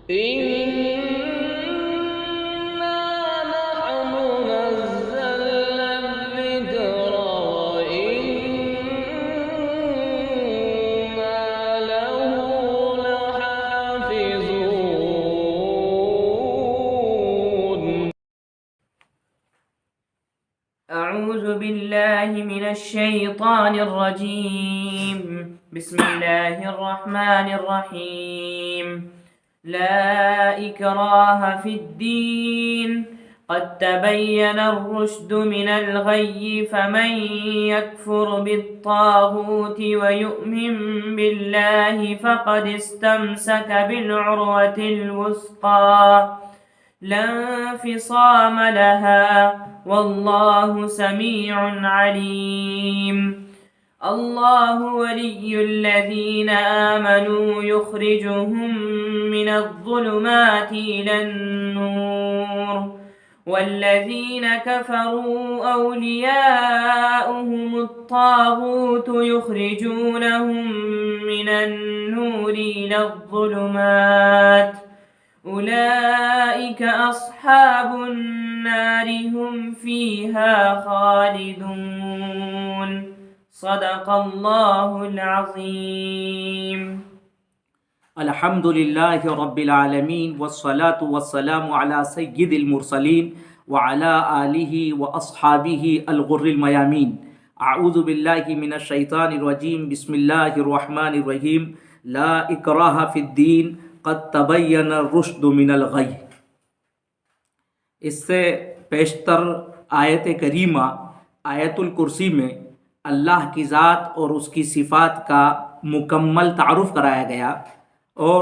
إنا نحن نزلنا الذكر وإنا له لحافظون. أعوذ بالله من الشيطان الرجيم. بسم الله الرحمن الرحيم. لا إكراه في الدين قد تبين الرشد من الغي فمن يكفر بالطاغوت ويؤمن بالله فقد استمسك بالعروة الوثقى لا انفصام لها والله سميع عليم. الله ولي الذين آمنوا يخرجهم من الظلمات إلى النور والذين كفروا أولياؤهم الطاغوت يخرجونهم من النور إلى الظلمات أولئك أصحاب النار هم فيها خالدون. صدق الله العظيم. الحمد لله رب العالمين والصلاة والسلام على سيد المرسلين وعلى آله وأصحابه الغر الميامين. أعوذ بالله من الشيطان الرجيم. بسم الله الرحمن الرحيم. لا إكراه في الدين قد تبين الرشد من الغی. اس سے پیشتر آیت کریمہ آیت الکرسی میں اللہ کی ذات اور اس کی صفات کا مکمل تعارف کرایا گیا اور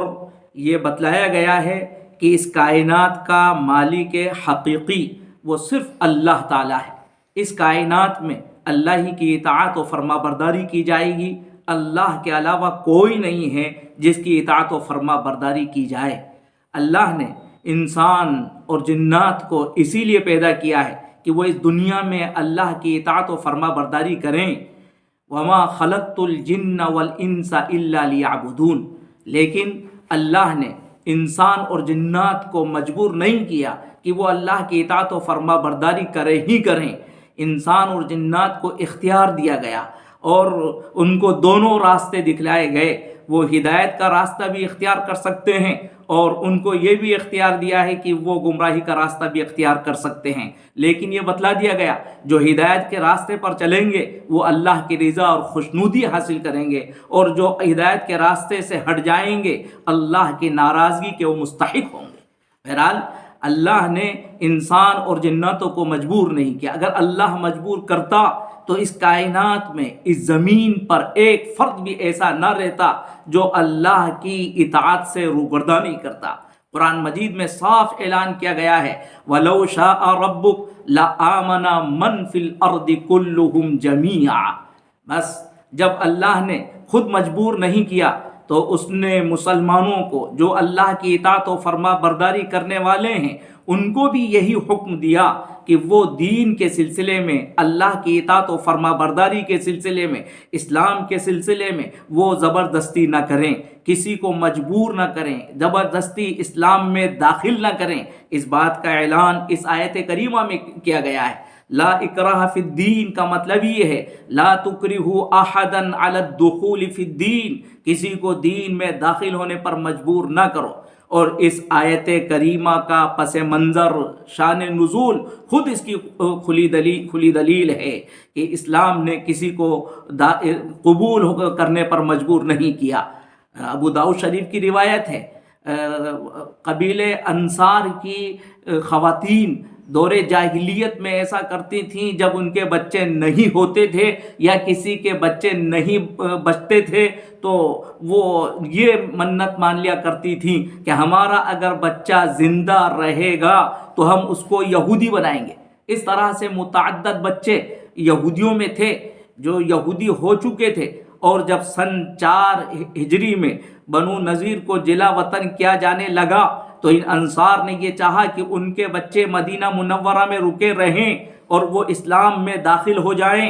یہ بتلایا گیا ہے کہ اس کائنات کا مالک حقیقی وہ صرف اللہ تعالیٰ ہے. اس کائنات میں اللہ ہی کی اطاعت و فرما برداری کی جائے گی. اللہ کے علاوہ کوئی نہیں ہے جس کی اطاعت و فرما برداری کی جائے. اللہ نے انسان اور جنات کو اسی لیے پیدا کیا ہے کہ وہ اس دنیا میں اللہ کی اطاعت و فرما برداری کریں. وما خلقت الجن والانس الا لیعبدون. لیکن اللہ نے انسان اور جنات کو مجبور نہیں کیا کہ وہ اللہ کی اطاعت و فرما برداری کریں ہی کریں. انسان اور جنات کو اختیار دیا گیا اور ان کو دونوں راستے دکھلائے گئے. وہ ہدایت کا راستہ بھی اختیار کر سکتے ہیں اور ان کو یہ بھی اختیار دیا ہے کہ وہ گمراہی کا راستہ بھی اختیار کر سکتے ہیں. لیکن یہ بتلا دیا گیا جو ہدایت کے راستے پر چلیں گے وہ اللہ کی رضا اور خوشنودی حاصل کریں گے اور جو ہدایت کے راستے سے ہٹ جائیں گے اللہ کی ناراضگی کے وہ مستحق ہوں گے. بہرحال اللہ نے انسان اور جناتوں کو مجبور نہیں کیا. اگر اللہ مجبور کرتا تو اس کائنات میں اس زمین پر ایک فرد بھی ایسا نہ رہتا جو اللہ کی اطاعت سے روگردانی کرتا. قرآن مجید میں صاف اعلان کیا گیا ہے وَلَوْ شَاءَ رَبُّكَ لَآمَنَ مَنْ فِي الْأَرْضِ كُلُّهُمْ جَمِيعًا. بس جب اللہ نے خود مجبور نہیں کیا تو اس نے مسلمانوں کو جو اللہ کی اطاعت و فرما برداری کرنے والے ہیں ان کو بھی یہی حکم دیا کہ وہ دین کے سلسلے میں اللہ کی اطاعت و فرما برداری کے سلسلے میں اسلام کے سلسلے میں وہ زبردستی نہ کریں, کسی کو مجبور نہ کریں, زبردستی اسلام میں داخل نہ کریں. اس بات کا اعلان اس آیت کریمہ میں کیا گیا ہے. لا اکراہ فی الدین کا مطلب یہ ہے لا تکرہوا احدا علی الدخول فی الدین. کسی کو دین میں داخل ہونے پر مجبور نہ کرو. اور اس آیت کریمہ کا پس منظر شان نزول خود اس کی کھلی دلیل ہے کہ اسلام نے کسی کو قبول کرنے پر مجبور نہیں کیا. ابو داؤد شریف کی روایت ہے قبیلے انصار کی خواتین دور جاہلیت میں ایسا کرتی تھیں جب ان کے بچے نہیں ہوتے تھے یا کسی کے بچے نہیں بچتے تھے تو وہ یہ منت مان لیا کرتی تھیں کہ ہمارا اگر بچہ زندہ رہے گا تو ہم اس کو یہودی بنائیں گے. اس طرح سے متعدد بچے یہودیوں میں تھے جو یہودی ہو چکے تھے اور جب سن 4 ہجری میں بنو نذیر کو جلا وطن کیا جانے لگا تو ان انصار نے یہ چاہا کہ ان کے بچے مدینہ منورہ میں رکے رہیں اور وہ اسلام میں داخل ہو جائیں.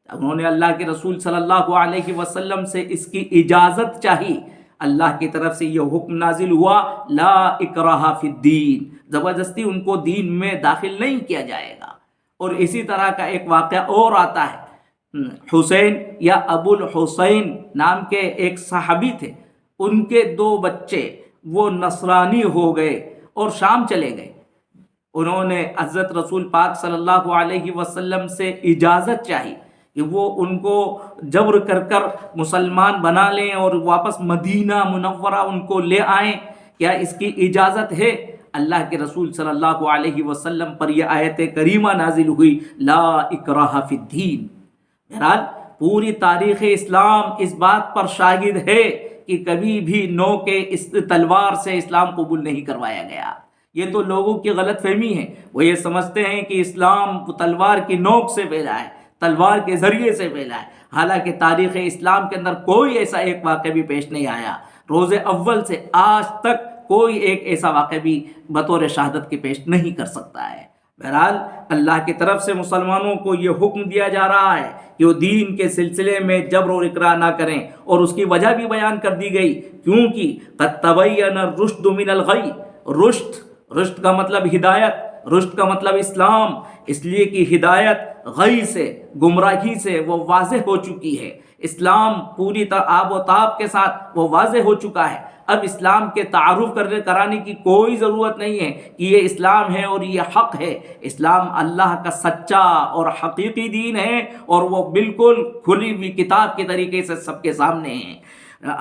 انہوں نے اللہ کے رسول صلی اللہ علیہ وسلم سے اس کی اجازت چاہی. اللہ کی طرف سے یہ حکم نازل ہوا لا اکراہ فی الدین، زبردستی ان کو دین میں داخل نہیں کیا جائے گا۔ اور اسی طرح کا ایک واقعہ اور آتا ہے، حسین یا ابو الحسین نام کے ایک صحابی تھے، ان کے 2 بچے وہ نصرانی ہو گئے اور شام چلے گئے۔ انہوں نے حضرت رسول پاک صلی اللہ علیہ وسلم سے اجازت چاہی کہ وہ ان کو جبر کر مسلمان بنا لیں اور واپس مدینہ منورہ ان کو لے آئیں، کیا اس کی اجازت ہے؟ اللہ کے رسول صلی اللہ علیہ وسلم پر یہ آیت کریمہ نازل ہوئی لا اکراہ فی الدین۔ بہرحال پوری تاریخ اسلام اس بات پر شاہد ہے کہ کبھی بھی نو کے اس تلوار سے اسلام قبول نہیں کروایا گیا۔ یہ تو لوگوں کی غلط فہمی ہے، وہ یہ سمجھتے ہیں کہ اسلام تلوار کی نوک سے پھیلا ہے، تلوار کے ذریعے سے پھیلا ہے، حالانکہ تاریخ اسلام کے اندر کوئی ایسا ایک واقعہ بھی پیش نہیں آیا۔ روز اول سے آج تک کوئی ایک ایسا واقعہ بھی بطور شہادت کے پیش نہیں کر سکتا ہے۔ بہرحال اللہ کی طرف سے مسلمانوں کو یہ حکم دیا جا رہا ہے کہ وہ دین کے سلسلے میں جبر و اکراہ نہ کریں، اور اس کی وجہ بھی بیان کر دی گئی، کیونکہ قد تبین الرشد من الغی، رشد کا مطلب ہدایت، رشد کا مطلب اسلام، اس لیے کہ ہدایت غی سے، گمراہی سے وہ واضح ہو چکی ہے، اسلام پوری طرح آب و تاب کے ساتھ وہ واضح ہو چکا ہے۔ اب اسلام کے تعارف کرانے کی کوئی ضرورت نہیں ہے کہ یہ اسلام ہے اور یہ حق ہے۔ اسلام اللہ کا سچا اور حقیقی دین ہے، اور وہ بالکل کھلی ہوئی کتاب کے طریقے سے سب کے سامنے ہے۔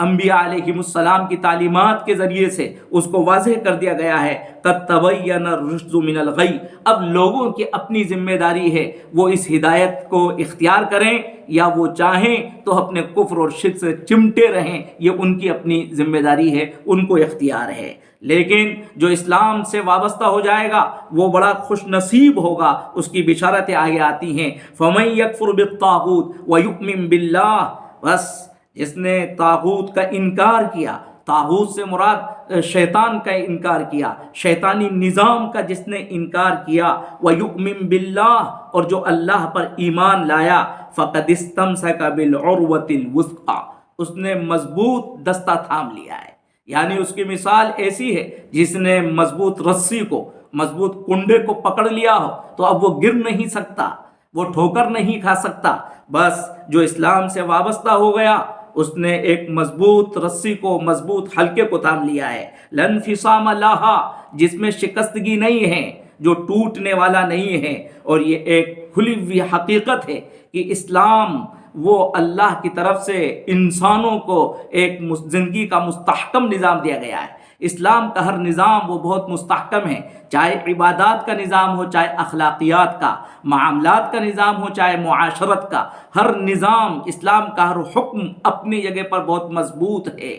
انبیاء علیہم السلام کی تعلیمات کے ذریعے سے اس کو واضح کر دیا گیا ہے قد تبین الرشد من الغی۔ اب لوگوں کی اپنی ذمہ داری ہے وہ اس ہدایت کو اختیار کریں، یا وہ چاہیں تو اپنے کفر اور شرک سے چمٹے رہیں، یہ ان کی اپنی ذمہ داری ہے، ان کو اختیار ہے۔ لیکن جو اسلام سے وابستہ ہو جائے گا وہ بڑا خوش نصیب ہوگا، اس کی بشارتیں آگے آتی ہیں فَمَن يَكْفُرْ بِالطَّاغُوتِ وَيُؤْمِن بِاللَّهِ، بس جس نے طاغوت کا انکار کیا، طاغوت سے مراد شیطان کا انکار کیا، شیطانی نظام کا جس نے انکار کیا، وَيُؤْمِن بِاللَّهِ، اور جو اللہ پر ایمان لایا، فَقَدِ اسْتَمْسَكَ بِالْعُرْوَةِ الْوُثْقَى، اس نے مضبوط دستہ تھام لیا ہے۔ یعنی اس کی مثال ایسی ہے جس نے مضبوط رسی کو، مضبوط کنڈے کو پکڑ لیا ہو تو اب وہ گر نہیں سکتا، وہ ٹھوکر نہیں کھا سکتا۔ بس جو اسلام سے وابستہ ہو گیا اس نے ایک مضبوط رسی کو، مضبوط حلقے کو تھام لیا ہے۔ لَا انفصام لَهَا، جس میں شکستگی نہیں ہے، جو ٹوٹنے والا نہیں ہے۔ اور یہ ایک کھلی ہوئی حقیقت ہے کہ اسلام وہ اللہ کی طرف سے انسانوں کو ایک زندگی کا مستحکم نظام دیا گیا ہے۔ اسلام کا ہر نظام وہ بہت مستحکم ہے، چاہے عبادات کا نظام ہو، چاہے اخلاقیات کا، معاملات کا نظام ہو، چاہے معاشرت کا، ہر نظام، اسلام کا ہر حکم اپنی جگہ پر بہت مضبوط ہے،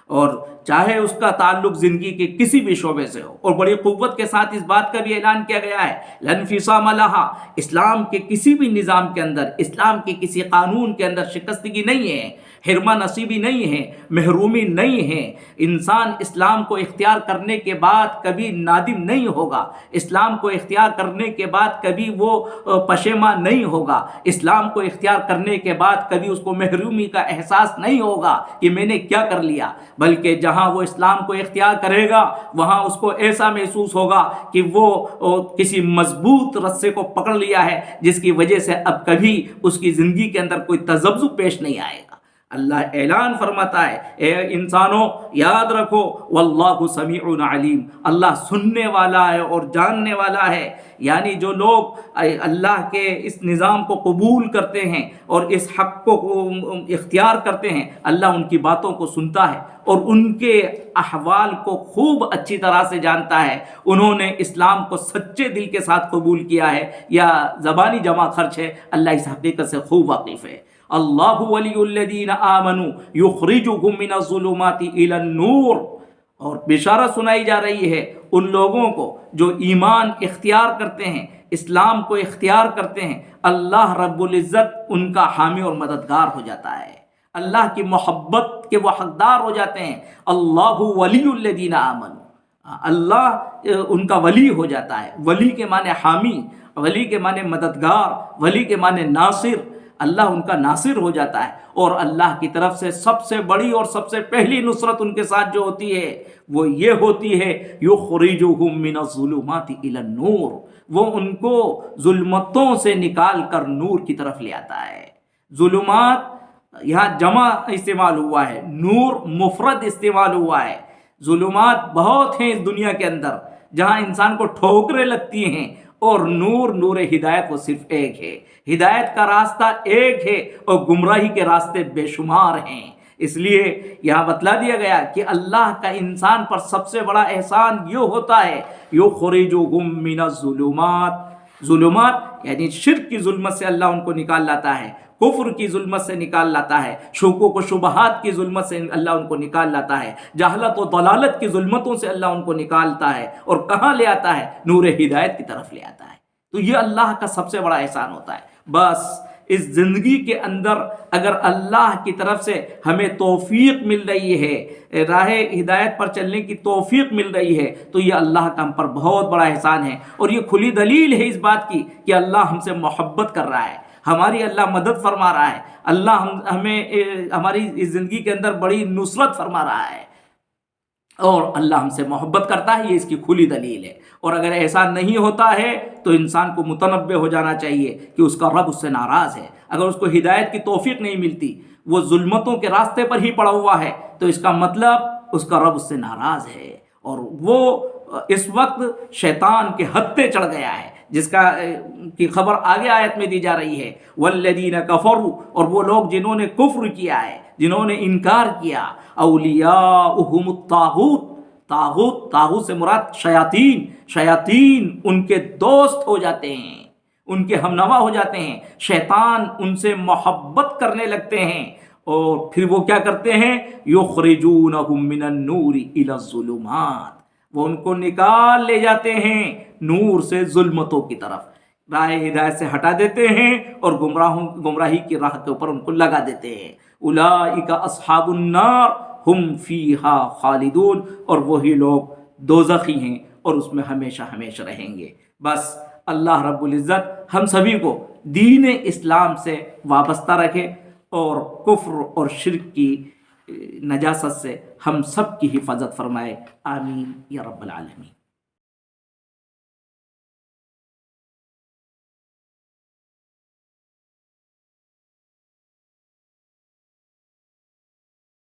اور چاہے اس کا تعلق زندگی کے کسی بھی شعبے سے ہو۔ اور بڑی قوت کے ساتھ اس بات کا بھی اعلان کیا گیا ہے لَا انفصام لَهَا، اسلام کے کسی بھی نظام کے اندر، اسلام کے کسی قانون کے اندر شکستگی نہیں ہے، حرمہ نصیبی نہیں ہے، محرومی نہیں ہے۔ انسان اسلام کو اختیار کرنے کے بعد کبھی نادم نہیں ہوگا، اسلام کو اختیار کرنے کے بعد کبھی وہ پشیمان نہیں ہوگا، اسلام کو اختیار کرنے کے بعد کبھی اس کو محرومی کا احساس نہیں ہوگا کہ میں نے کیا کر لیا، بلکہ جہاں وہ اسلام کو اختیار کرے گا وہاں اس کو ایسا محسوس ہوگا کہ وہ کسی مضبوط رسے کو پکڑ لیا ہے، جس کی وجہ سے اب کبھی اس کی زندگی کے اندر کوئی تذبذب پیش نہیں آئے گا۔ اللہ اعلان فرماتا ہے اے انسانوں یاد رکھو واللہ سمیع علیم، اللہ سننے والا ہے اور جاننے والا ہے۔ یعنی جو لوگ اللہ کے اس نظام کو قبول کرتے ہیں اور اس حق کو اختیار کرتے ہیں، اللہ ان کی باتوں کو سنتا ہے اور ان کے احوال کو خوب اچھی طرح سے جانتا ہے۔ انہوں نے اسلام کو سچے دل کے ساتھ قبول کیا ہے یا زبانی جمع خرچ ہے، اللہ اس حقیقت سے خوب واقف ہے۔ اللہ ولی الذین آمنوا یخرجہم من الظلمات الی النور، اور بشارت سنائی جا رہی ہے ان لوگوں کو جو ایمان اختیار کرتے ہیں، اسلام کو اختیار کرتے ہیں، اللہ رب العزت ان کا حامی اور مددگار ہو جاتا ہے، اللہ کی محبت کے وہ حقدار ہو جاتے ہیں۔ اللہ ولی الذین آمنوا، اللہ ان کا ولی ہو جاتا ہے۔ ولی کے معنی حامی، ولی کے معنی مددگار، ولی کے معنی ناصر۔ اللہ ان کا ناصر ہو جاتا ہے، اور اللہ کی طرف سے سب سے بڑی اور سب سے پہلی نصرت ان کے ساتھ جو ہوتی ہے وہ یہ ہوتی ہے یخرجہم من الظلمات الی النور، وہ ان کو ظلمتوں سے نکال کر نور کی طرف لے آتا ہے۔ ظلمات یہاں جمع استعمال ہوا ہے، نور مفرد استعمال ہوا ہے۔ ظلمات بہت ہیں اس دنیا کے اندر جہاں انسان کو ٹھوکریں لگتی ہیں، اور نور ہدایت وہ صرف ایک ہے، ہدایت کا راستہ ایک ہے، اور گمراہی کے راستے بے شمار ہیں۔ اس لیے یہاں بتلا دیا گیا کہ اللہ کا انسان پر سب سے بڑا احسان یہ ہوتا ہے یخرجہم من الظلمات، ظلمات یعنی شرک کی ظلمت سے اللہ ان کو نکال لاتا ہے، کفر کی ظلمت سے نکال لاتا ہے، شکوک و شبہات کی ظلمت سے اللہ ان کو نکال لاتا ہے، جہالت و ضلالت کی ظلمتوں سے اللہ ان کو نکالتا ہے، اور کہاں لے آتا ہے؟ نور ہدایت کی طرف لے آتا ہے۔ تو یہ اللہ کا سب سے بڑا احسان ہوتا ہے۔ بس اس زندگی کے اندر اگر اللہ کی طرف سے ہمیں توفیق مل رہی ہے، راہ ہدایت پر چلنے کی توفیق مل رہی ہے، تو یہ اللہ کا ہم پر بہت بڑا احسان ہے، اور یہ کھلی دلیل ہے اس بات کی کہ اللہ ہم سے محبت کر رہا ہے، ہماری اللہ مدد فرما رہا ہے، اللہ ہمیں ہماری اس زندگی کے اندر بڑی نصرت فرما رہا ہے، اور اللہ ہم سے محبت کرتا ہے، یہ اس کی کھلی دلیل ہے۔ اور اگر ایسا نہیں ہوتا ہے تو انسان کو متنبہ ہو جانا چاہیے کہ اس کا رب اس سے ناراض ہے۔ اگر اس کو ہدایت کی توفیق نہیں ملتی، وہ ظلمتوں کے راستے پر ہی پڑا ہوا ہے، تو اس کا مطلب اس کا رب اس سے ناراض ہے، اور وہ اس وقت شیطان کے ہتھے چڑھ گیا ہے، جس کی خبر آگے آیت میں دی جا رہی ہے والذین کفروا، اور وہ لوگ جنہوں نے کفر کیا ہے، جنہوں نے انکار کیا، اولیاؤہم الطاغوت، طاغوت سے مراد شیاطین ان کے دوست ہو جاتے ہیں، ان کے ہمنوا ہو جاتے ہیں، شیطان ان سے محبت کرنے لگتے ہیں، اور پھر وہ کیا کرتے ہیں؟ یخرجونہم من النور الی الظلمات، وہ ان کو نکال لے جاتے ہیں نور سے ظلمتوں کی طرف، راہ ہدایت سے ہٹا دیتے ہیں، اور گمراہی کی راہ کے اوپر ان کو لگا دیتے ہیں۔ اولئک اصحاب النار ہم فیہا خالدون، اور وہی لوگ دوزخی ہیں اور اس میں ہمیشہ ہمیشہ رہیں گے۔ بس اللہ رب العزت ہم سبھی کو دین اسلام سے وابستہ رکھے، اور کفر اور شرک کی نجاست سے ہم سب کی حفاظت فرمائے، آمین یا رب العالمین۔